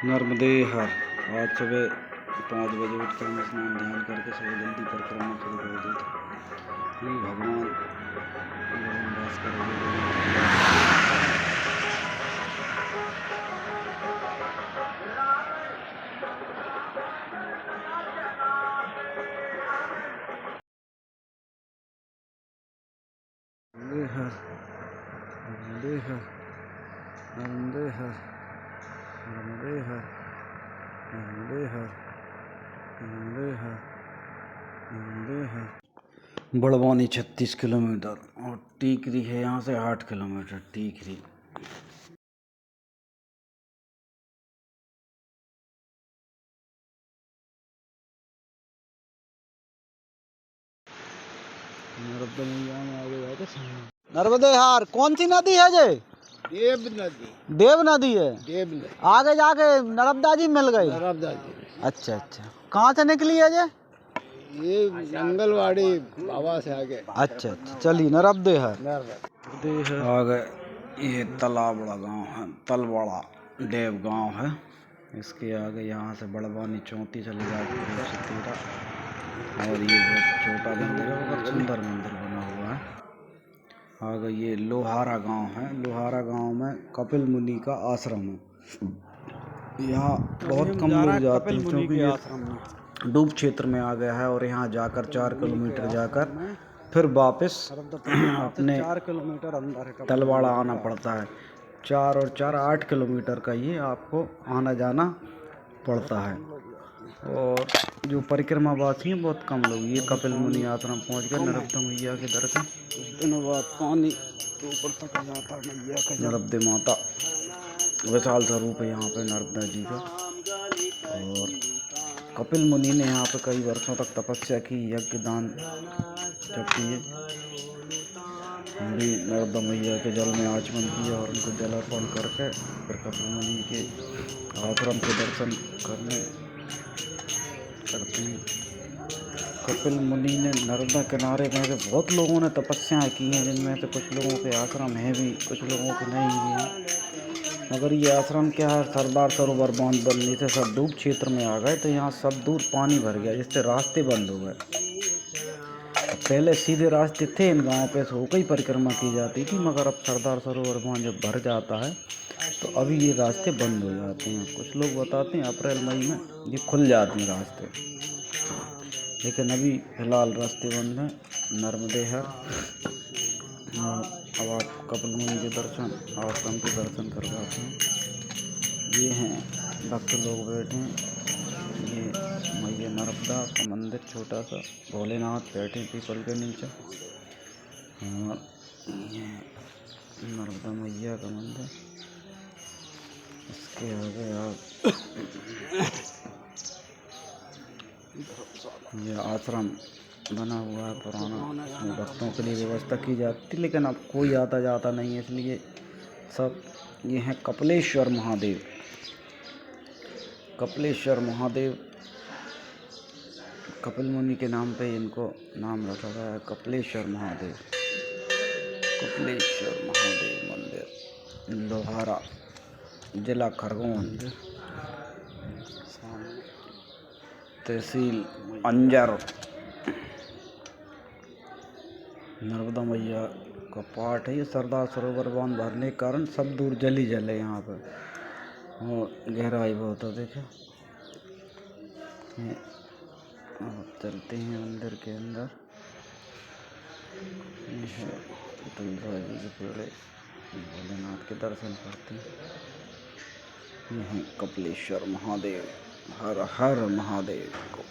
नर्मदे हर। आज सुबह 5 बजे उठकर हम स्नान ध्यान करके सुबह जल्दी परिक्रमा शुरू कर दी थी। ये भगवान भास्कर नर्मदे हर नर्मदे हर नर्मदे हर नर्मदे हर नर्मदे हर नर्मदे हर। बड़वानी 36 किलोमीटर और टीकरी है यहाँ से 8 किलोमीटर। टीकरी नर्मदे हार कौन सी नदी है जे? देव नदी। देव नदी है। देव नदी आगे जाके नर्मदा जी मिल गई। नर्मदा जी। अच्छा अच्छा, कहाँ से निकली है जे? ये मंगलवाड़ी बाबा से आगे। अच्छा अच्छा, चलिए नर्मदे हार। आ गए। ये तलाबड़ा गांव है, तलवाड़ा देव गांव है। इसके आगे यहाँ से बड़वानी 34 चली जाती है 113। और ये बहुत छोटा मंदिर है, बहुत सुंदर मंदिर बना हुआ है। आगे ये लोहारा गांव है। लोहारा गांव में कपिल मुनि का आश्रम है। यहाँ बहुत कम लोग जाते हैं क्योंकि ये डूब क्षेत्र में आ गया है। और यहाँ जाकर 4 किलोमीटर जाकर फिर वापस अपने 4 किलोमीटर अंदर है। तलवाड़ा आना पड़ता है। 4 और 4 8 किलोमीटर का ये आपको आना जाना पड़ता है। और जो परिक्रमावासी हैं बहुत कम लोग। ये कपिल मुनि आश्रम पहुँच गए। नर्मदा मैया के दर्शन कुछ दिनों बाद पानी ऊपर तक आ जाता है। मैया का नर्मदे माता विशाल स्वरूप है यहाँ पे नर्मदा जी का। और कपिल मुनि ने यहाँ पे कई वर्षों तक तपस्या की, यज्ञ दान जब किए। हम भी नर्मदा मैया के जल में आचमन किया और उनको जल अर्पण करके फिर कपिल मुनि के आश्रम के दर्शन करते हैं। कपिल मुनि ने नर्मदा किनारे में से बहुत लोगों ने तपस्याएं की हैं, जिनमें से कुछ लोगों के आश्रम हैं भी, कुछ लोगों के नहीं भी हैं। मगर ये आश्रम क्या है, सरदार सरोवर बांध बनने से सब डूब क्षेत्र में आ गए तो यहाँ सब दूर पानी भर गया, जिससे रास्ते बंद हो गए। पहले सीधे रास्ते थे इन गाँव पे से होकर ही परिक्रमा की जाती थी, मगर अब सरदार सरोवर बांध जब भर जाता है तो अभी ये रास्ते बंद हो जाते हैं। कुछ लोग बताते हैं अप्रैल मई में ये खुल जाते हैं रास्ते, लेकिन अभी फ़िलहाल रास्ते बंद हैं। नर्मदे हर। अब आप कपिल मुनि के दर्शन, आश्रम के दर्शन करवाते हैं। ये हैं भक्त लोग बैठे हैं। ये मैया नर्मदा का मंदिर छोटा सा, भोलेनाथ बैठे पीपल के नीचे। और ये नर्मदा मैया का मंदिर। इसके आगे आप ये आश्रम बना हुआ है पुराना, इसमें भक्तों के लिए व्यवस्था की जाती थी, लेकिन अब कोई आता जाता नहीं है, इसलिए सब ये हैं कपिलेश्वर महादेव। कपिलेश्वर महादेव कपिल मुनि के नाम पे इनको नाम रखा गया है, कपिलेश्वर महादेव। कपिलेश्वर महादेव मंदिर, लोहारा, जिला खरगोन, तहसील अंजर। नर्मदा मैया का पाठ है। ये सरदार सरोवर बांध भरने के कारण सब दूर जल ही जल है यहाँ पर, और गहराई बहुत है। देखे अब चलते हैं मंदिर के अंदर। तुलसा जी के पेड़े, भोलेनाथ के दर्शन करते हैं। ये हैं कपिलेश्वर महादेव। हर हर महादेव को,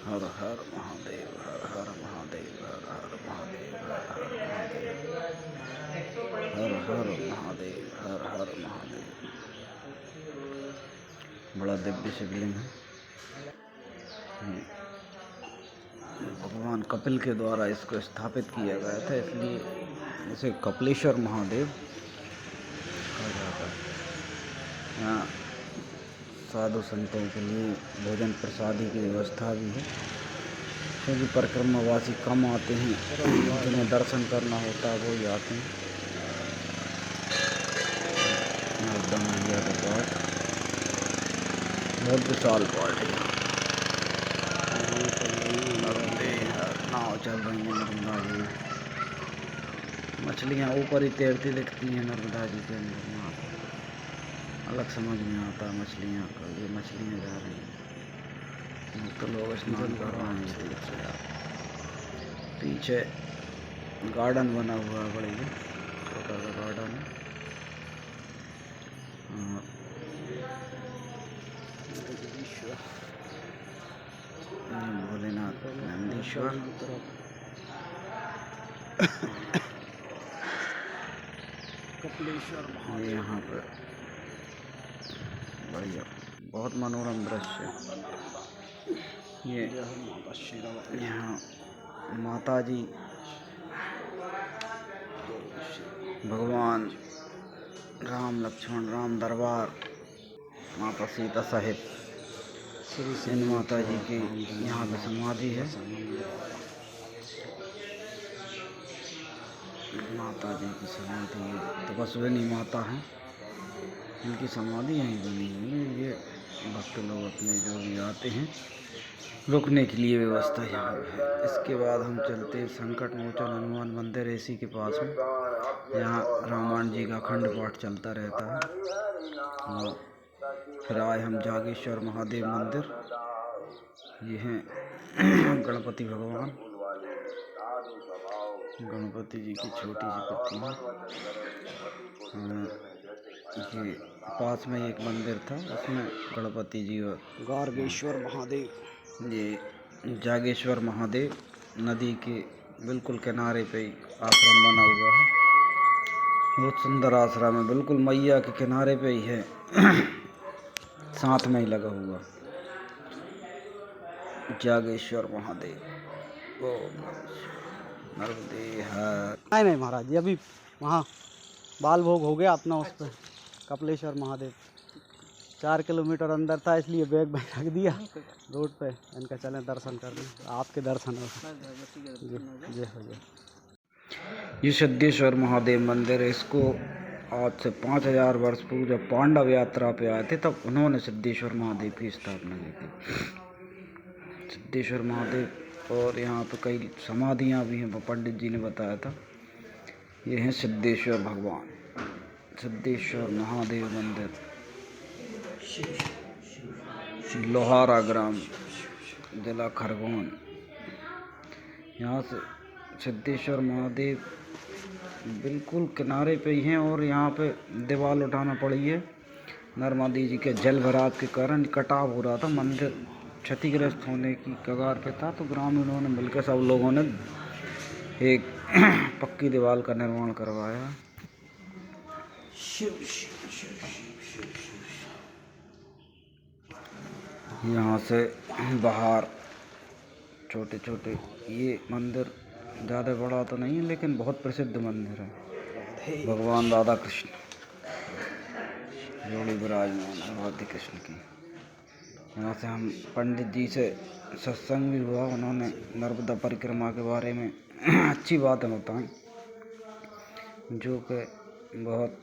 हर हर महादेव, हर हर महादेव, हर हर महादेव, हर हर महादेव, हर हर महादेव। बड़ा दिव्य शिवलिंग है। भगवान कपिल के द्वारा इसको स्थापित किया गया था, इसलिए इसे कपिलेश्वर महादेव कहा जाता है। यहाँ साधु संतों के लिए भोजन प्रसादी की व्यवस्था भी है, क्योंकि परिक्रमावासी कम आते हैं, जिन्हें दर्शन करना होता है वो ही आते हैं। एकदम इंडिया का पार्ट, बहुत विशाल पार्ट है। नाव चल रही है नर्मदा जी, मछलियाँ ऊपर ही तैरती दिखती हैं नर्मदा जी के अंदर। यहाँ पर अलग समझ में आता है मछलियाँ का, ये मछलियाँ जा रही हैं तो लोग स्नान कर रहे हैं। पीछे गार्डन बना हुआ है, बड़ी छोटा सा गार्डन है। भोलेनाथ नंदीश्वर, कपिलेश्वर ये यहाँ पर बढ़िया बहुत मनोरम दृश्य। ये यहाँ माता जी, भगवान राम लक्ष्मण राम दरबार, माता सीता सहित इन माता जी की यहाँ पे समाधि है। माता जी की समाधि तपस्विनी माता है, इनकी समाधि यहीं बनी हुई है। ये भक्त लोग अपने जो भी आते हैं रुकने के लिए व्यवस्था यहाँ पे है। इसके बाद हम चलते संकट मोचन हनुमान मंदिर इसी के पास में, यहाँ रामायण जी का अखंड पाठ चलता रहता है। और फिर आए हम जागेश्वर महादेव मंदिर, ये हैं गणपति भगवान, गणपति जी की छोटी सी प्रतिमा। ये पास में एक मंदिर था, उसमें गणपति जी और गार्गेश्वर महादेव। ये जागेश्वर महादेव नदी के बिल्कुल किनारे पे ही आश्रम बना हुआ है। बहुत सुंदर आश्रम है, बिल्कुल मैया के किनारे पे ही है, साथ में ही लगा हुआ जागेश्वर महादेव। ओ नर्मदे है। नहीं महाराज जी, अभी वहाँ बाल भोग हो गया अपना उस पर कपिलेश्वर महादेव। 4 किलोमीटर अंदर था, इसलिए बैग रख दिया रोड पे, इनका चलें दर्शन करने, आपके दर्शन हो जय हो जय। ये सिद्धेश्वर महादेव मंदिर है। इसको आज से 5000 वर्ष पूर्व जब पांडव यात्रा पे आए थे तब उन्होंने सिद्धेश्वर महादेव की स्थापना की थी। सिद्धेश्वर महादेव, और यहाँ पे कई समाधियाँ भी हैं, पंडित जी ने बताया था। ये हैं सिद्धेश्वर भगवान, सिद्धेश्वर महादेव मंदिर, लोहारा ग्राम, जिला खरगोन। यहाँ से सिद्धेश्वर महादेव बिल्कुल किनारे पे ही हैं, और यहाँ पे दीवार उठाना पड़ी है। नर्मदा जी के जल भराव के कारण कटाव हो रहा था, मंदिर क्षतिग्रस्त होने की कगार पे था, तो ग्रामीणों ने मिलकर सब लोगों ने एक पक्की दीवार का निर्माण करवाया। यहाँ से बाहर छोटे छोटे, ये मंदिर ज़्यादा बड़ा तो नहीं है लेकिन बहुत प्रसिद्ध मंदिर है। भगवान राधा कृष्ण जोड़ी विराजमान है, राधे कृष्ण की। यहाँ से हम पंडित जी से सत्संग भी हुआ, उन्होंने नर्मदा परिक्रमा के बारे में अच्छी बातें बताई, जो कि बहुत।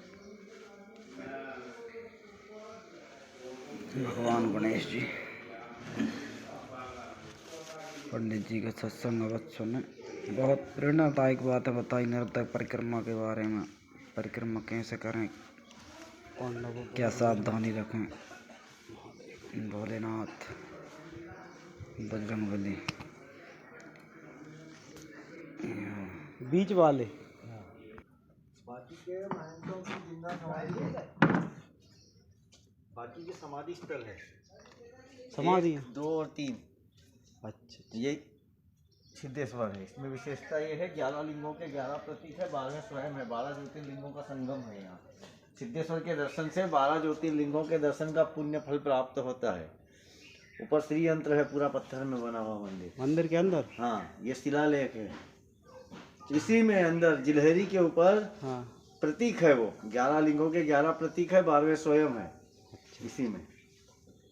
भगवान गणेश जी, पंडित जी का सत्संग अवश्य सुने, बहुत प्रेरणादायक बातें बताई नर्मदा परिक्रमा के बारे में। परिक्रमा कैसे करें, क्या सावधानी रखें, भोलेनाथ बजरंगबली बीच वाले बाकी के समाधि स्थल है, समाधि 2 और 3। अच्छा, ये सिद्धेश्वर है। इसमें विशेषता ये है 11 लिंगों के 11 प्रतीक है, 12 स्वयं है, 12 ज्योतिर्लिंगों का संगम है। यहाँ सिद्धेश्वर के दर्शन से 12 ज्योतिर्लिंगों के दर्शन का पुण्य फल प्राप्त होता है। ऊपर श्री यंत्र है, पूरा पत्थर में बना हुआ मंदिर, मंदिर के अंदर। हाँ, ये शिलालेख है। इसी में अंदर जिलहरी के ऊपर हाँ, प्रतीक है, वो 11 लिंगों के 11 प्रतीक है, 12वें स्वयं है इसी में,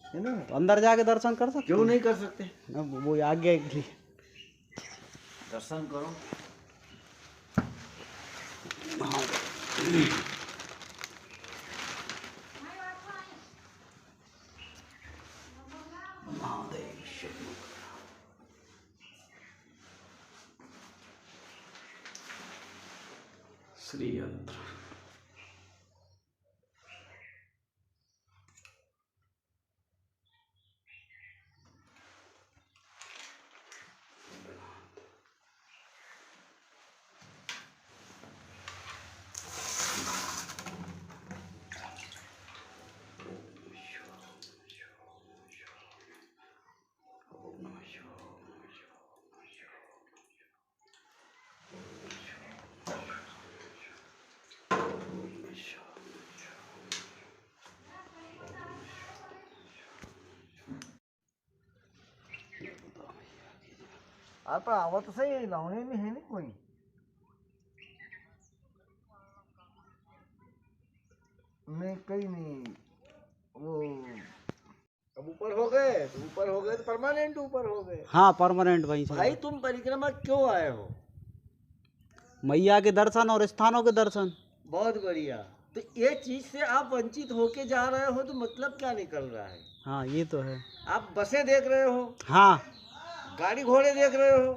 है ना। तो अंदर जाके दर्शन कर सकते क्यों नहीं कर सकते, हैं? वो आज्ञा के लिए दर्शन करो। श्री यंत्र। आप आवत सही लावणे में है नहीं कोई। मैं कहीं नहीं वो अब ऊपर हो गए तो परमानेंट ऊपर हो गए। हाँ परमानेंट वहीं से। भाई तुम परिक्रमा क्यों आए हो? मैया के दर्शन और स्थानों के दर्शन। बहुत बढ़िया। तो ये चीज से आप वंचित होके जा रहे हो तो मतलब क्या निकल रहा है? हाँ ये तो है। आप बसें देख रहे हो, हाँ गाड़ी घोड़े देख रहे हो,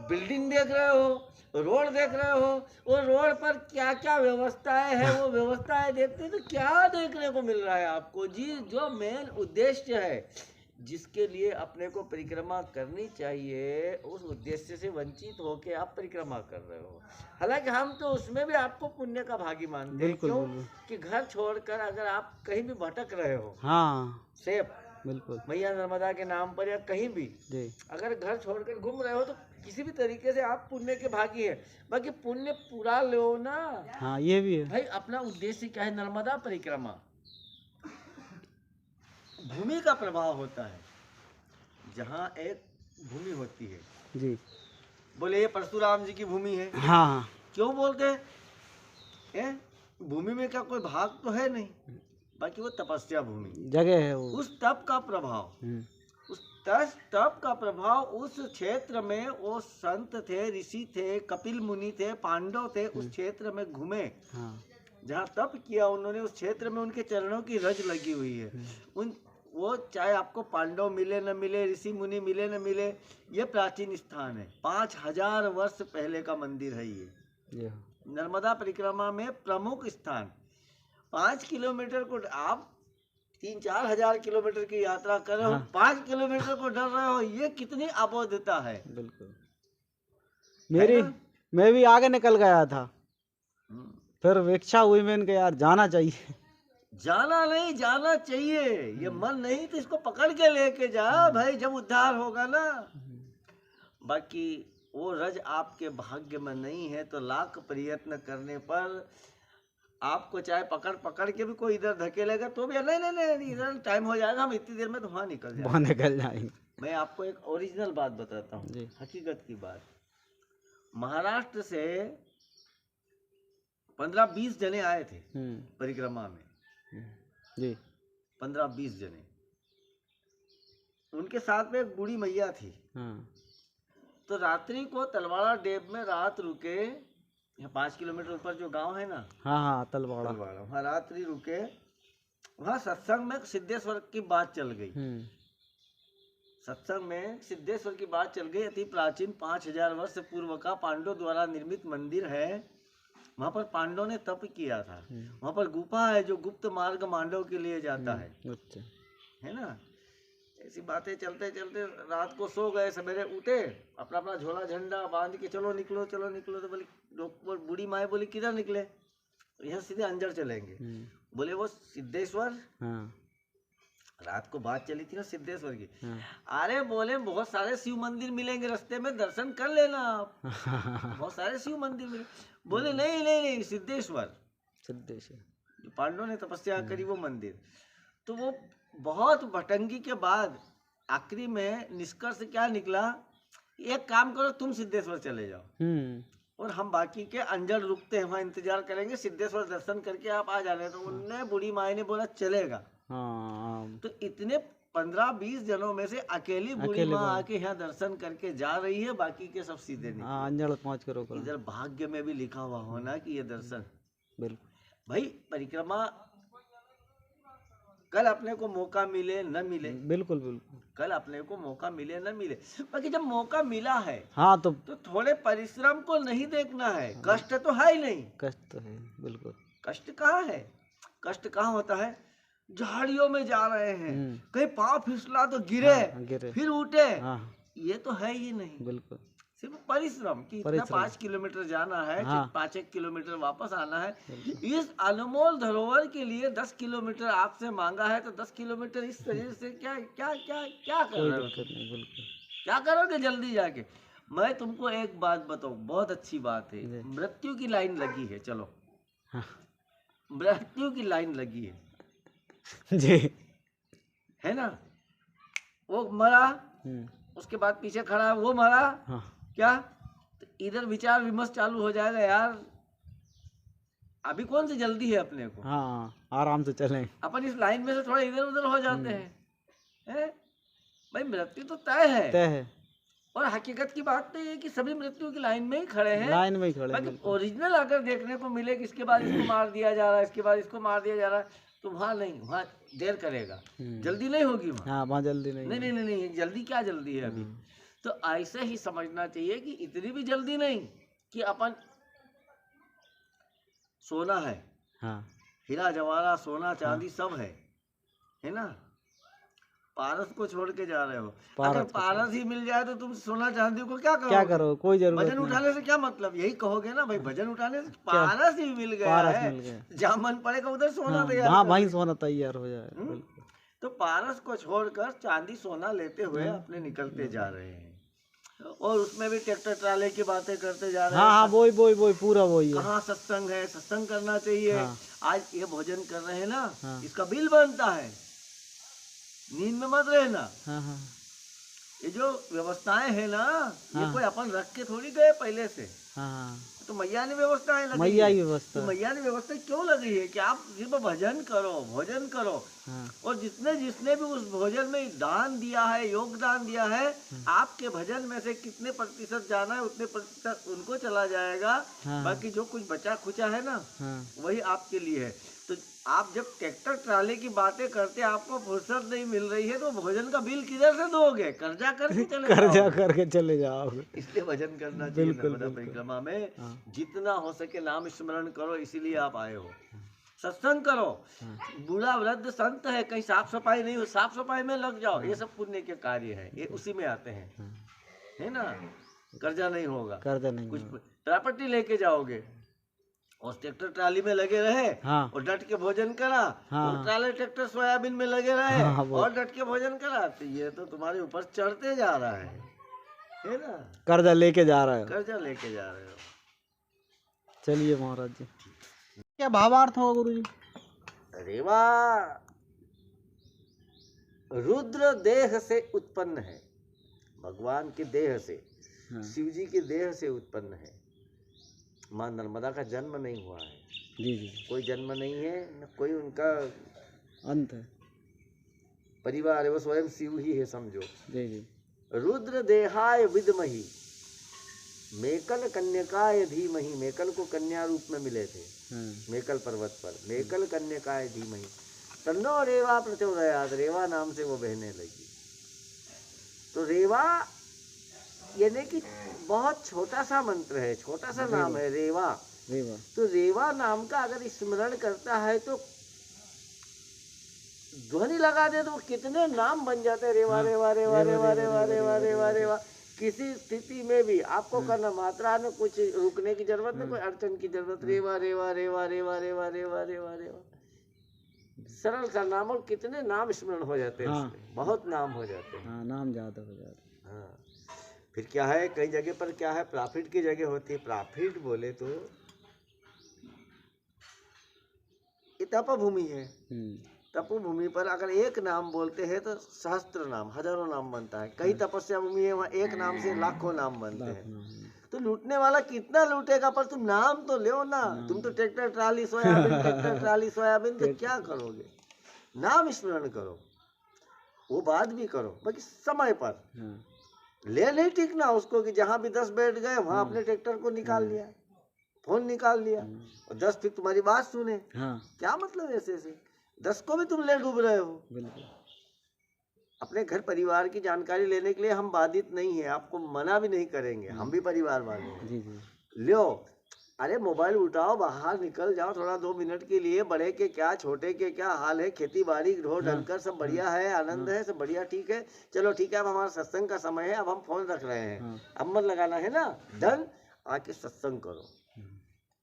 बिल्डिंग देख रहे हो, रोड देख रहे हो, वो रोड पर क्या क्या व्यवस्थाएं है वो व्यवस्थाएं देखते हैं तो क्या देखने को मिल रहा है आपको जी? जो मेन उद्देश्य है जिसके लिए अपने को परिक्रमा करनी चाहिए उस उद्देश्य से वंचित होके आप परिक्रमा कर रहे हो। हालांकि हम तो उसमें भी आपको पुण्य का भागी मानते हैं। बिल्कुल, क्यों? बिल्कुल। कि घर छोड़कर अगर आप कहीं भी भटक रहे हो हाँ सेफ बिल्कुल मैया नर्मदा के नाम पर या कहीं भी जी। अगर घर छोड़कर घूम रहे हो तो किसी भी तरीके से आप पुण्य के भागी है। बाकी पुण्य पूरा लो ना। हाँ ये भी है। भाई अपना उद्देश्य क्या है? नर्मदा परिक्रमा भूमि का प्रभाव होता है। जहाँ एक भूमि होती है, जी बोले ये परशुराम जी की भूमि है। हाँ हाँ क्यों बोलते हैं? भूमि में क्या कोई भाग तो है नहीं, बाकी वो तपस्या भूमि जगह है वो। उस तप का प्रभाव, उस तप का प्रभाव उस क्षेत्र में वो संत थे, ऋषि थे, कपिल मुनि थे, पांडव थे, उस क्षेत्र में घूमे। हाँ जहाँ तप किया उन्होंने उस क्षेत्र में उनके चरणों की रज लगी हुई है। उन वो चाहे आपको पांडव मिले न मिले, ऋषि मुनि मिले न मिले, ये प्राचीन स्थान है। 5000 वर्ष पहले का मंदिर है ये। नर्मदा परिक्रमा में प्रमुख स्थान। 5 किलोमीटर को आप 3-4 हजार किलोमीटर की यात्रा कर रहे हो, 5 किलोमीटर को डर रहे हो, ये कितनी अबोधता है। बिल्कुल। मैं भी आगे निकल गया था, फिर इच्छा हुई मैंने कहा यार जाना चाहिए। जाना नहीं, जाना चाहिए। ये मन नहीं तो इसको पकड़ के लेके जा भाई, जब उद्धार होगा ना। बाकी वो रज आपके भाग्य में नहीं है तो लाख प्रयत्न करने पर आपको चाहे पकड़ के भी कोई इधर धकेलेगा तो भी नहीं इधर टाइम हो जाएगा, हम इतनी देर में तो वहाँ निकल जाएंगे। मैं आपको एक ओरिजिनल बात बताता हूँ, हकीकत की बात। महाराष्ट्र से 15-20 जने आए थे परिक्रमा में जी। 15-20 जने। उनके साथ में एक बूढ़ी मैया थी। तो रात्रि को तलवाड़ा डैम में रात रुके। यहाँ 5 किलोमीटर ऊपर जो गांव है ना, हाँ तलवाड़ा, वहाँ रात्रि रुके। वहाँ सत्संग में सिद्धेश्वर की बात चल गई। सत्संग में सिद्धेश्वर की बात चल गई। अति प्राचीन 5000 वर्ष पूर्व का पांडव द्वारा निर्मित मंदिर है। वहाँ पर पांडव ने तप किया था। वहाँ पर गुफा है जो गुप्त मार्ग मांडव के लिए जाता है। अच्छा है ना। ऐसी बातें चलते चलते रात को सो गए, सवेरे उठे, अपना अपना झोला झंडा बांध के चलो निकलो। तो बोली बूढ़ी माए बोली किधर निकले? यहाँ सीधे अंजर चलेंगे। बोले वो सिद्धेश्वर। रात को बात चली थी ना सिद्धेश्वर की। अरे बोले बहुत सारे शिव मंदिर मिलेंगे रास्ते में, दर्शन कर लेना आप। बहुत सारे शिव मंदिर मिले। बोले नहीं सिद्धेश्वर जो पांडवों ने तपस्या करी वो मंदिर। तो वो बहुत भटंगी के बाद आखिरी में निष्कर्ष क्या निकला, एक काम करो तुम सिद्धेश्वर चले जाओ और हम बाकी के अंजल रुकते हैं, वहाँ इंतजार करेंगे, सिद्धेश्वर दर्शन करके आप आ जाने। तो उनने बूढ़ी माई ने बोला चलेगा। तो इतने 15-20 जनों में से अकेली बूढ़ी माँ आके यहाँ दर्शन करके जा रही है, बाकी के सब सीधे अंजल पहुँच करो। इधर भाग्य में भी लिखा हुआ होना कि ये दर्शन। बिल्कुल भाई परिक्रमा कल अपने को मौका मिले न मिले, बिल्कुल बिल्कुल। कल अपने को मौका मिले न मिले, बाकी जब मौका मिला है हाँ तो तो थोड़े परिश्रम को नहीं देखना है। कष्ट तो है ही नहीं, कष्ट तो है बिल्कुल। कष्ट कहाँ है? कष्ट कहाँ होता है? झाड़ियों में जा रहे हैं, कहीं पाँव फिसला तो गिरे, गिरे। फिर उठे, हाँ ये तो है ही नहीं। बिल्कुल। सिर्फ परिश्रम कि इतना परिश्रम। 5 किलोमीटर जाना है, हाँ। 5 किलोमीटर वापस आना है। इस अनमोल धरोहर के लिए 10 किलोमीटर आपसे मांगा है, तो 10 किलोमीटर इस शरीर से क्या क्या क्या क्या कर कोई रहे हो? दिक्कत नहीं, बिल्कुल। क्या करोगे जल्दी जाके? मैं तुमको एक बात बताऊं, बहुत अच्छी बात है। जी। मृत्यु की लाइन लगी है, चलो हाँ। मृत्यु की लाइन लगी जी। है ना? वो मरा, हम्म, उसके बाद पीछे खड़ा है वो मरा, हाँ क्या? तो इधर विचार विमर्श चालू हो जाएगा, यार अभी कौन सी जल्दी है अपने को? हाँ, आराम से चलें। अपन इस लाइन में से थोड़ा इधर उधर हो जाते हैं। भाई मृत्यु तो तय है, तय है, और हकीकत की बात तो ये है कि सभी मृत्यु की लाइन में ही खड़े हैं। लाइन में ही खड़े हैं, बाकी बिल्कुल। ओरिजिनल अगर देखने को मिले कि इसके बाद इसको मार दिया जा रहा है, इसके बाद इसको मार दिया जा रहा है, तो वहाँ नहीं, वहाँ देर करेगा, जल्दी नहीं होगी वहाँ। हाँ वहाँ जल्दी नहीं। नहीं नहीं नहीं नहीं, जल्दी क्या जल्दी है अभी? तो ऐसे ही समझना चाहिए कि इतनी भी जल्दी नहीं कि अपन सोना है, हाँ हीरा जवाहरात सोना चांदी सब है ना? पारस को छोड़ के जा रहे हो। अगर पारस ही मिल जाए तो तुम सोना चांदी को क्या करोगे? क्या करो, कोई जरूरत वजन नहीं। उठाने से क्या मतलब? यही कहोगे ना भाई, वजन उठाने से पारस ही मिल गया पारस है, मिल गया। जहाँ मन पड़ेगा उधर सोना तैयार हाँ कर। वहीं सोना तैयार हो जाए, बिल्कुल। तो पारस को छोड़कर चांदी सोना लेते हुए अपने निकलते जा रहे हैं, और उसमें भी ट्रैक्टर ट्राले की बातें करते जा रहे हाँ हैं। हाँ वही पूरा वही है। कहाँ सत्संग है? सत्संग करना चाहिए। हाँ। आज ये भोजन कर रहे हैं ना, हाँ। इसका बिल बनता है, नींद में मत रहना। हाँ हाँ ये जो व्यवस्थाएं है ना, ये हाँ। कोई अपन रख के थोड़ी गए पहले से, हाँ, तो मैया ने व्यवस्थाएं लगाई मैया है। की व्यवस्था। तो मैया ने व्यवस्था क्यों लगी है कि आप सिर्फ भजन करो, भोजन करो, हाँ और जिसने जिसने भी उस भोजन में दान दिया है, योगदान दिया है, आपके भजन में से कितने प्रतिशत जाना है उतने प्रतिशत उनको चला जाएगा। हाँ। बाकी जो कुछ बचा खुचा है ना, हाँ वही आपके लिए है। तो आप जब ट्रैक्टर ट्राले की बातें करते, आपको फुर्सत नहीं मिल रही है, तो भोजन का बिल किधर से दोगे? कर्जा करके चले कर्जा जाओगे। करके चले जाओगे। इसलिए भजन करना चाहिए। बिल्कुल, नर्मदा बिल्कुल। परिक्रमा में हाँ। जितना हो सके नाम स्मरण करो, इसीलिए आप आए हो। सत्संग करो, बूढ़ा वृद्ध संत है, कहीं साफ सफाई नहीं हो, साफ सफाई में लग जाओ, ये सब पुण्य के कार्य है, ये उसी में आते हैं, है ना? कर्जा नहीं होगा, कर्जा नहीं कुछ होगा। प्रॉपर्टी लेके जाओगे, और ट्रैक्टर ट्राली में लगे रहे, हाँ। और डट के भोजन करा, हाँ। और ट्राले ट्रैक्टर सोयाबीन में लगे रहे, हाँ, वो। और डट के भोजन करा, तो ये तो तुम्हारे ऊपर चढ़ते जा रहा है ना? कर्जा लेके जा रहा है। कर्जा लेके जा रहे हो। चलिए महाराज जी, क्या भावार्थ हो गुरु जी? रेवा रुद्र देह से उत्पन्न है, भगवान के देह से, हाँ। शिव जी के देह से उत्पन्न है। माँ नर्मदा का जन्म नहीं हुआ है, जी जी, कोई जन्म नहीं है, न कोई उनका अंत है। परिवार है, वो स्वयं शिव ही है, समझो। जी जी, रुद्र देहाय विद्महि मेकल कन्यकाय धीमहि। मेकल को कन्या रूप में मिले थे हाँ मेकल पर्वत पर, मेकल कन्यकाय धीमहि तन्नो रेवा प्रचोदयात्। रेवा नाम से वो बहने लगी। तो रेवा यानी कि बहुत छोटा सा मंत्र है, छोटा सा नाम है रेवा। रेवा। तो रेवा नाम का अगर स्मरण करता है तो ध्वनि लगा दे तो कितने नाम बन जाते हैं। रेवा रेवा रेवा रेवा रेवा रेवा रेवा रेवा। किसी स्थिति में भी आपको करना, मात्रा में कुछ रुकने की जरूरत नहीं, कोई अड़चन की जरूरत। रेवा रेवा रेवा रेवा रेवा रेवा रेवा रेवा, सरल सा नाम, और कितने नाम स्मरण हो जाते हैं उसमें, बहुत नाम हो जाते हैं। हाँ नाम ज्यादा हो जाता है। हाँ, फिर क्या है, कई जगह पर क्या है, प्रॉफिट की जगह होती है। प्रॉफिट बोले तो ये तपोभूमि है, तपोभूमि पर अगर एक नाम बोलते हैं तो सहस्त्र नाम, हजारों नाम बनता है। कई तपस्या भूमि है, वहाँ एक नाम से लाखों नाम बनते हैं। तो लूटने वाला कितना लूटेगा, पर तुम नाम तो लो ना। तुम तो tractor trolley soybean, tractor trolley soybean, तो क्या करोगे? नाम स्मरण करो, वो बात भी करो, बाकी समय पर ले नहीं टिकना उसको कि जहाँ भी 10 बैठ गए वहाँ अपने ट्रैक्टर को निकाल लिया, फोन निकाल लिया, और 10 फिर तुम्हारी बात सुने। हाँ क्या मतलब ऐसे ऐसे? 10 को भी तुम ले डूब रहे हो। बिल्कुल। अपने घर परिवार की जानकारी लेने के लिए हम बाधित नहीं है, आपको मना भी नहीं करेंगे, हम भी परिवार वाले हैं। जी जी। लो, अरे मोबाइल उठाओ, बाहर निकल जाओ थोड़ा 2 मिनट के लिए। बड़े के क्या, छोटे के क्या हाल है, खेती बाड़ी ढो ढलकर सब बढ़िया है, आनंद है, सब बढ़िया, ठीक है। चलो ठीक है, अब हमारा सत्संग का समय है, अब हम फोन रख रहे हैं, अब मत लगाना है ना, डन। आके सत्संग करो,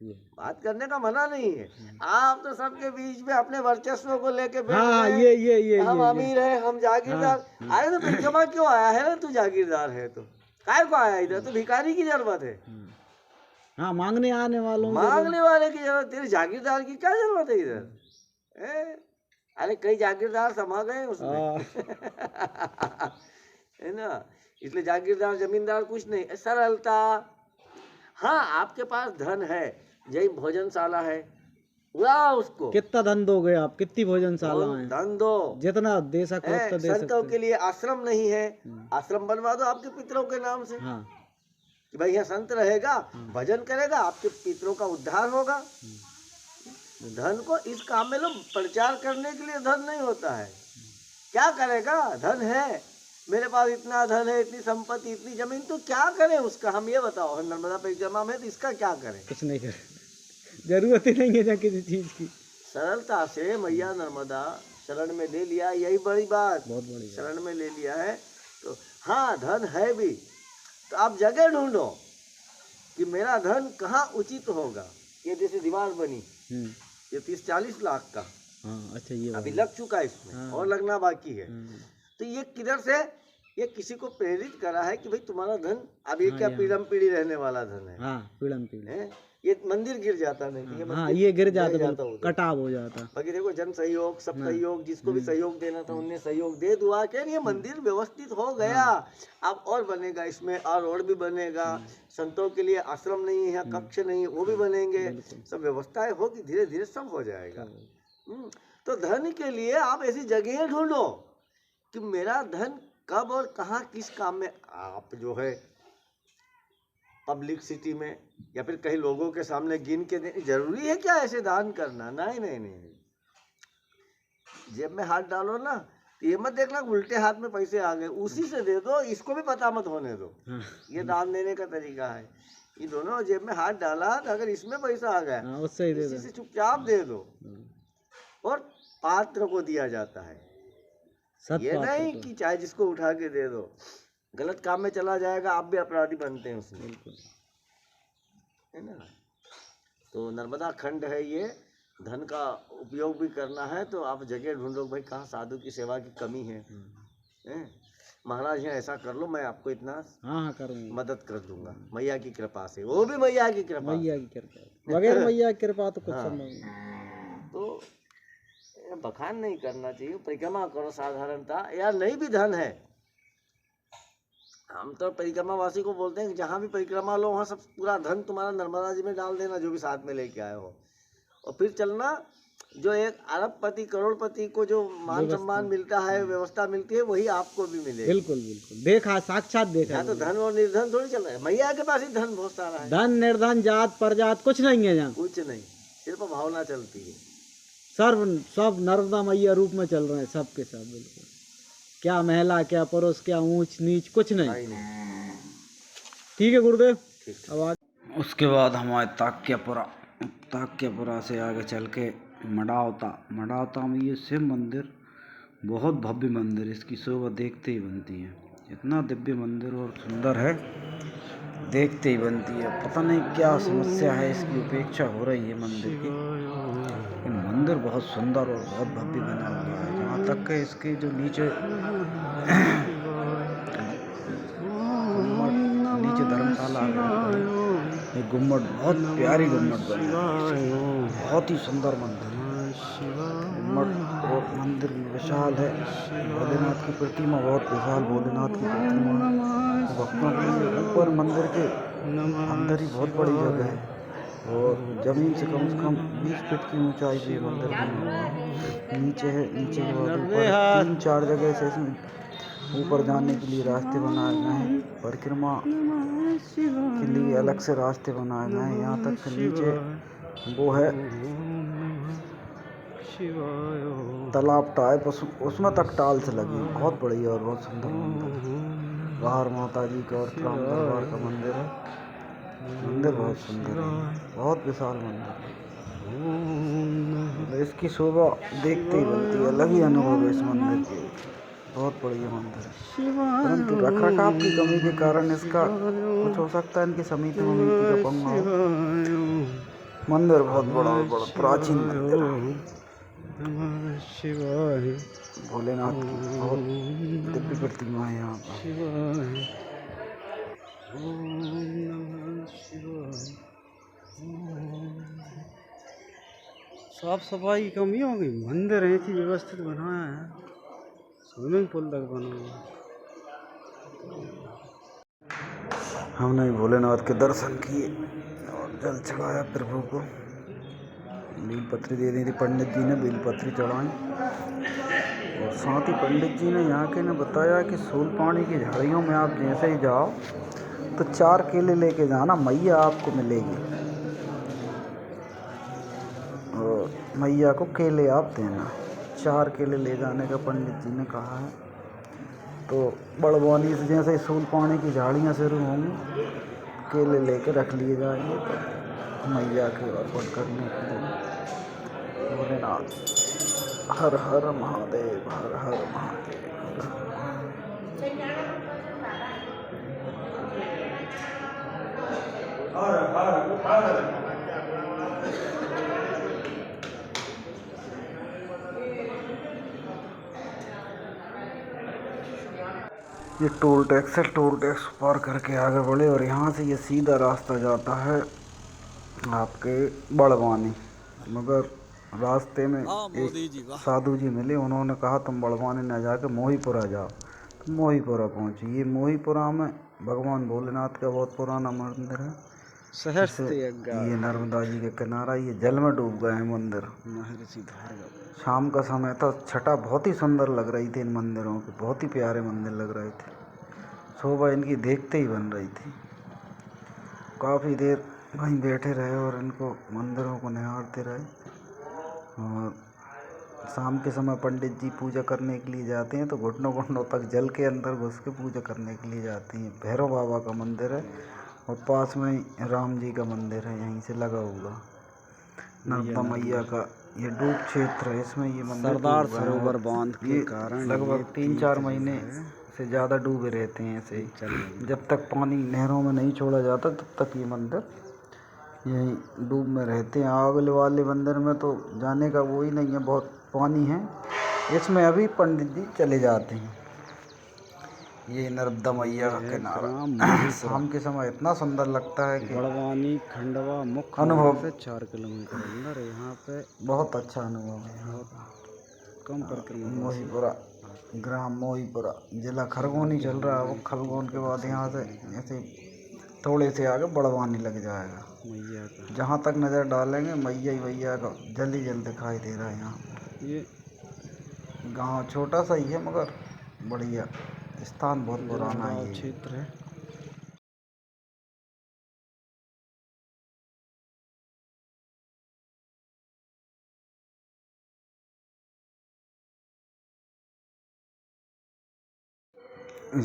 बात करने का मना नहीं है। आप तो सबके बीच में अपने वर्चस्व को लेके बैठ हाँ, गए, ये हम अमीर है, हम जागीरदार। अरे तो परिक्रमा क्यों आया है ना, तू जागीरदार है तो काय को आया इधर? तो भिखारी की जरूरत है, हाँ, मांगने आने वालों मांगने वाले की जरूरत, तेरे जागीरदार की क्या जरूरत है इधर? अरे कई जागीरदार समा गए उसमें है ना, इसलिए जागीरदार जमींदार कुछ नहीं, सरलता। हाँ, आपके पास धन है, यही भोजनशाला है, उड़ा उसको। कितना धन दोगे आप? कितनी भोजनशाला है? धन दो, जितना दे सको उतना दे संतों सकते के लिए आश्रम नहीं है, आश्रम बनवा दो आपके पितरों के नाम से। हाँ। कि भाई यहाँ संत रहेगा, भजन करेगा, आपके पितरों का उद्धार होगा। धन को इस काम में लो, प्रचार करने के लिए धन नहीं होता है। क्या करेगा? धन है, मेरे पास इतना धन है, इतनी संपत्ति, इतनी जमीन, तो क्या करें उसका? हम ये बताओ, नर्मदा परिक्रमा में तो इसका क्या करें? कुछ नहीं करे, जरूरत ही नहीं है जहाँ किसी चीज की। सरलता से मैया नर्मदा शरण में ले लिया, यही बड़ी बात, बहुत बड़ी शरण में ले लिया है। तो हाँ, धन है भी, तो आप जगह ढूंढो कि मेरा धन कहाँ उचित होगा। ये जैसे दीवार बनी, ये 30-40 लाख का, हाँ, अच्छा, ये अभी लग चुका है इसमें, और लगना बाकी है। तो ये किधर से, ये किसी को प्रेरित करा है कि भाई तुम्हारा धन, अब ये क्या पीढ़म पीढ़ी रहने वाला धन है। हाँ, पीढ़म पीढ़ी हैं? ये मंदिर गिर जाता नहीं, हाँ, ये गिर जाता, उधर। कटाव हो जाता। बाकी देखो, जन सहयोग, सब सहयोग, जिसको भी सहयोग देना था उनने सहयोग दे दुआ के ये मंदिर व्यवस्थित हो गया। अब और बनेगा इसमें, और भी बनेगा। संतों के लिए आश्रम नहीं है, कक्ष नहीं, वो भी बनेंगे, सब व्यवस्थाएं होगी, धीरे धीरे सब हो जाएगा। तो धन के लिए आप ऐसी जगह ढूंढो कि मेरा धन कब और कहाँ किस काम में। आप जो है पब्लिक सिटी में या फिर कई लोगों के सामने गिन के दें, जरूरी है क्या ऐसे दान करना? नहीं नहीं नहीं, जेब में हाथ डालो ना, तो ये मत देखना उल्टे हाथ में पैसे आ गए, उसी से दे दो, इसको भी पता मत होने दो। ये दान देने का तरीका है। ये दोनों जेब में हाथ डाला, तो अगर इसमें पैसा आ गया, उससे ही दे इसी से चुपचाप दे दो, और पात्र को दिया जाता है। ये नहीं कि चाहे जिसको उठा के दे दो, गलत काम में चला जाएगा, आप भी अपराधी बनते हैं उसमें, है ना। तो नर्मदा खंड है ये, धन का उपयोग भी करना है तो आप जगह ढूंढो भाई कहाँ साधु की सेवा की कमी है। महाराज यहाँ ऐसा कर लो, मैं आपको इतना हाँ करूँगा, मदद कर दूंगा मैया की कृपा से, वो भी मैया की कृपा, मैया की कृपा, बगैर मैया की कृपा तो कुछ संभव नहीं। तो बखान नहीं करना चाहिए, परिक्रमा करो साधारणता। यार नहीं भी धन है, हम तो परिक्रमा वासी को बोलते हैं कि जहाँ भी परिक्रमा लो वहाँ सब पूरा धन तुम्हारा नर्मदा जी में डाल देना, जो भी साथ में लेके आए हो, और फिर चलना। जो एक अरबपति करोड़पति को जो मान सम्मान मिलता है, व्यवस्था मिलती है, वही आपको भी मिलेगी। बिल्कुल बिल्कुल, देखा, साक्षात देखा। तो धन और निर्धन थोड़ी चल रहा है, मैया के पास ही धन बहुत सारा है। धन निर्धन जात परजात कुछ नहीं है यहाँ, कुछ नहीं, सिर्फ भावना चलती है। सब नर्मदा मैया रूप में चल रहे हैं, सब के सब। बिल्कुल, क्या महिला, क्या पुरुष, क्या ऊंच नीच, कुछ नहीं। ठीक है गुरुदेव। अब उसके बाद हमारे ताक्यापुरा से आगे चल के मडावता में ये शिव मंदिर, बहुत भव्य मंदिर, इसकी शोभा देखते ही बनती है। इतना दिव्य मंदिर और सुंदर है, देखते ही बनती है। पता नहीं क्या समस्या है, इसकी उपेक्षा हो रही है मंदिर की, लेकिन मंदिर बहुत सुंदर और बहुत भव्य बना हुआ है। जहाँ तक कि इसके जो नीचे धर्मशाला है, ये गुम्बद, बहुत प्यारी गुम्बद बनी है, बहुत ही सुंदर मंदिर है गुम्बद। और मंदिर विशाल है, भोलेनाथ की प्रतिमा, बहुत विशाल भोलेनाथ की प्रतिमा, भक्तों के लिए ऊपर मंदिर के अंदर ही बहुत बड़ी जगह है, और जमीन से कम 20 फीट की ऊंचाई पे मंदिर बना हुआ है। नीचे है, नीचे के बाद ऊपर 3-4 जगह से इसमें ऊपर जाने के लिए रास्ते बनाए गए हैं, परिक्रमा के लिए अलग से रास्ते बनाए गए हैं। यहाँ तक नीचे वो है तालाब टाइप उसमें तक टाइल्स लगी, बहुत बढ़िया और बहुत सुंदर मंदिर। बाहर माता जी का और राम दरबार का मंदिर है। मंदिर बहुत सुंदर है, बहुत विशाल मंदिर है। इसकी शोभा देखते ही बनती है, अलग ही अनुभव है इस मंदिर के। बहुत बढ़िया मंदिर है, परंतु रख रखाव की कमी के कारण इसका कुछ हो सकता है, इनकी समिति वमिति का पंगा हो। मंदिर बहुत बड़ा और बड़ा प्राचीन मंदिर है। भोलेनाथ की बहुत दिव्य प्रतिमा है यहाँ पर। साफ सफाई की कमी हो गई, मंदिर ऐसी व्यवस्थित बनाया है, स्विमिंग पूल तक बना हुआ है। हमने भोलेनाथ के दर्शन किए और जल चढ़ाया प्रभु को। बेलपत्री दे दी थी पंडित जी ने, बेलपत्री चढ़ाई। और साथ ही पंडित जी ने यहाँ के ने बताया कि सूलपानी की झाड़ियों में आप जैसे ही जाओ तो 4 केले लेके जाना, मैया आपको मिलेगी और मैया को केले आप देना। 4 केले ले जाने का पंडित जी ने कहा है। तो बड़वानी से जैसे ही सूलपानी की झाड़ियाँ शुरू होंगी, केले लेके रख लिए जाएंगे तो मैया के अर्पण करने के लिए। भोलेनाथ हर हर महादेव, हर हर महादेव, हर हर ये टोल टैक्स है, टोल टैक्स पार करके आगे बढ़े और यहाँ से ये सीधा रास्ता जाता है आपके बड़वानी। मगर रास्ते में एक साधु जी मिले, उन्होंने कहा तुम बड़वानी न जाके मोहीपुरा जाओ। तो मोहीपुरा पहुँची। ये मोहीपुरा में भगवान भोलेनाथ का बहुत पुराना मंदिर है। शहर से ये नर्मदा जी के किनारा, ये जल में डूब गए हैं मंदिर। शाम का समय था, छटा बहुत ही सुंदर लग रही थी इन मंदिरों की, बहुत ही प्यारे मंदिर लग रहे थे। शोभा इनकी देखते ही बन रही थी। काफ़ी देर वहीं बैठे रहे और इनको मंदिरों को निहारते रहे। और शाम के समय पंडित जी पूजा करने के लिए जाते हैं तो घुटनों घुटनों तक जल के अंदर घुस के पूजा करने के लिए जाते हैं। भैरव बाबा का मंदिर है और पास में ही राम जी का मंदिर है, यहीं से लगा हुआ। नर्मदा मैया का ये डूब क्षेत्र है, इसमें ये मंदिर सरदार सरोवर बांध के कारण लगभग 3-4 महीने से ज़्यादा डूबे रहते हैं ऐसे ही। जब तक पानी नहरों में नहीं छोड़ा जाता तब तक ये मंदिर यहीं डूब में रहते हैं। अगले वाले मंदिर में तो जाने का वो ही नहीं है, बहुत पानी है। इसमें अभी पंडित जी चले जाते हैं। ये नर्मदा मैया का किनारा शाम के समय इतना सुंदर लगता है कि बड़वानी खंडवा मुख्य अनुभव से 4 किलोमीटर अंदर है। यहाँ पे बहुत अच्छा अनुभव है। बहुत कम परिक्रमा। मोहीपुरा ग्राम, मोहीपुरा जिला खरगोन ही चल रहा है। वो खरगोन के बाद यहाँ से ऐसे थोड़े से आगे बड़वानी लग जाएगा। मैया का जहाँ तक नज़र डालेंगे मैया ही मैया का जल ही जल दिखाई दे रहा है। यहाँ ये गांव छोटा सा ही है मगर बढ़िया स्थान, बहुत पुराना है ये क्षेत्र है।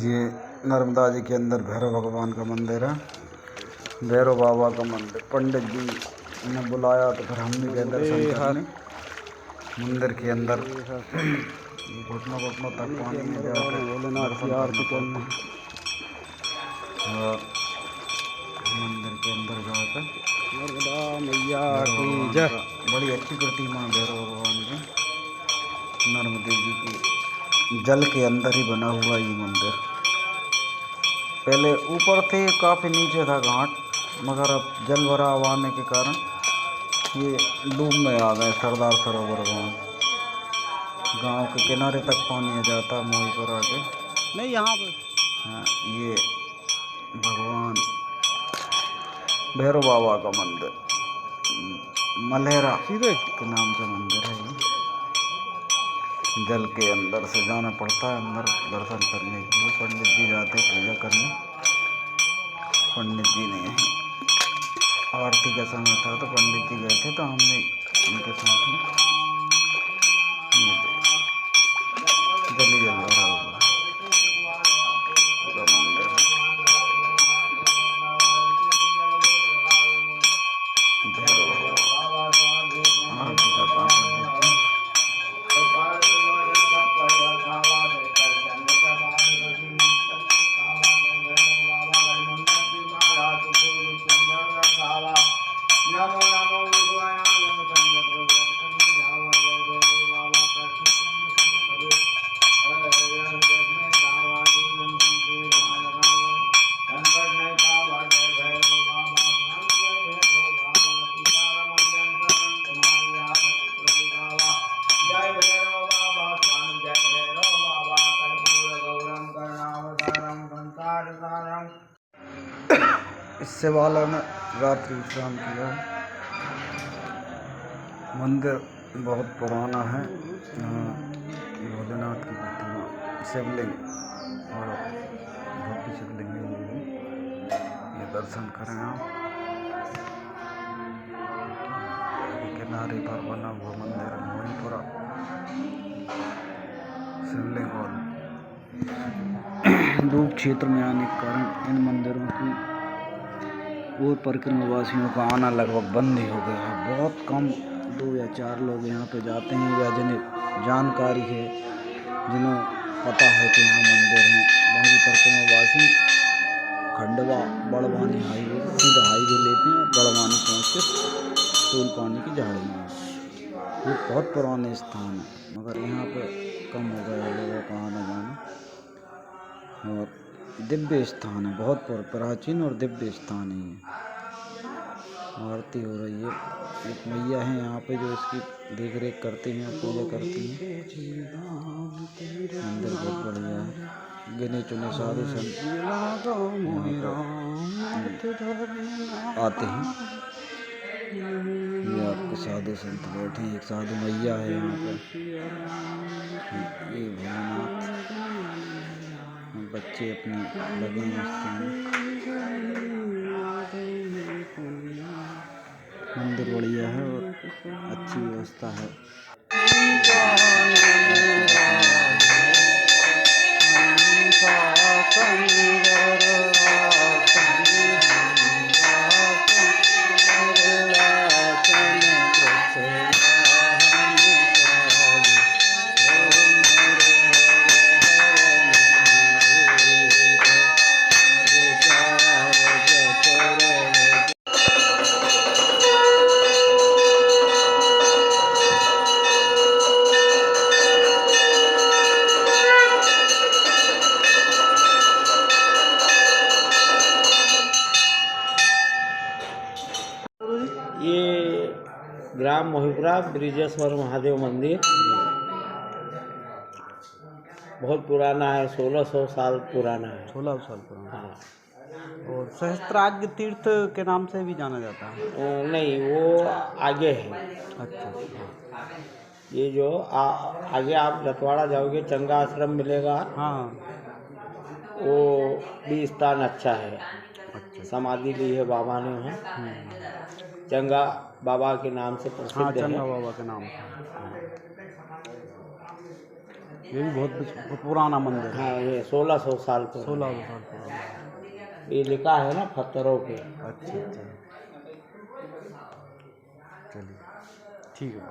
ये नर्मदा जी के अंदर भैरव भगवान का मंदिर है, भैरव बाबा का मंदिर। पंडित जी ने बुलाया तो फिर हम भी गए दर्शन करने मंदिर के अंदर। घुटनों घुटनों तक पानी में जाकर भोलेनाथ की आरती करना और मंदिर के अंदर जाकर नर्मदा मैया की जय। बड़ी अच्छी प्रतिमा भैरव भगवान की, नर्मदे जी की जल के अंदर ही बना हुआ ये मंदिर। पहले ऊपर थे, काफ़ी नीचे था घाट, मगर अब जल भराव आने के कारण ये डूब में आ गए। सरदार सरोवर गांव के किनारे तक पानी आ जाता मोहीपुरा के। नहीं यहाँ पे हाँ, ये भगवान भैरव बाबा का मंदिर मलेरा सीधे के नाम से मंदिर है। ये जल के अंदर से जाना पड़ता है अंदर दर्शन करने के लिए। पंडित जी जाते पूजा करने। पंडित जी ने यहीं आरती का समय था तो पंडित जी गए थे तो हमने उनके साथ में ये इससे वाला ने रात्रि विश्राम किया। मंदिर बहुत पुराना है। यहाँ भोलेनाथ की प्रतिमा, शिवलिंग और भव्य शिवलिंग है। ये दर्शन करें आप। किनारे पर बना हुआ मंदिर है, वहीं पर शिवलिंग और धूप क्षेत्र में आने के कारण इन मंदिरों की और परिक्रमा वासियों का आना लगभग बंद ही हो गया है। बहुत कम 2 या 4 लोग यहाँ पे जाते हैं या जिन्हें जानकारी है, जिन्हें पता है कि यहाँ मंदिर हैं। बाकी परिक्रमा वासी खंडवा बड़वानी हाईवे सीधा हाईवे लेते हैं और बड़वानी पहुँच के फूल पानी की झाड़ी में। ये बहुत पुराने स्थान है, मगर यहाँ पे कम हो गया है लोगों का आना जाना। और दिव्य स्थान है, बहुत प्राचीन और दिव्य स्थान है ये। आरती हो रही है, एक मैया है यहाँ पे जो इसकी देख रेख करते हैं, पूजा करती हैं। मंदिर बहुत बढ़िया है, गिने चुने साधु संत यहाँ पर आते हैं। ये आपके साधु संत बैठे हैं, एक साधु मैया है यहाँ पर। ये भोलेनाथ, बच्चे अपने लगे मस्ती में। मंदिर बढ़िया है और अच्छी व्यवस्था है। ये ग्राम मोहिपुरा ब्रिजेश्वर महादेव मंदिर बहुत पुराना है, 1600 साल पुराना है। 16 साल पुराना। हाँ। और सहस्त्रार्घ्य तीर्थ के नाम से भी जाना जाता है। नहीं, वो आगे है। अच्छा। ये जो आगे आप रतवाड़ा जाओगे, चंगा आश्रम मिलेगा। हाँ। वो भी स्थान अच्छा है। अच्छा। समाधि ली है बाबा ने वहाँ, चंगा बाबा के नाम से प्रसिद्ध हाँ, है। चंगा बाबा के नाम से। ये भी बहुत पुराना मंदिर है। हाँ, ये 1600 साल पुराना। 16 साल पुराना। ये लिखा है ना पत्थरों पे। अच्छा अच्छा, चलिए ठीक है।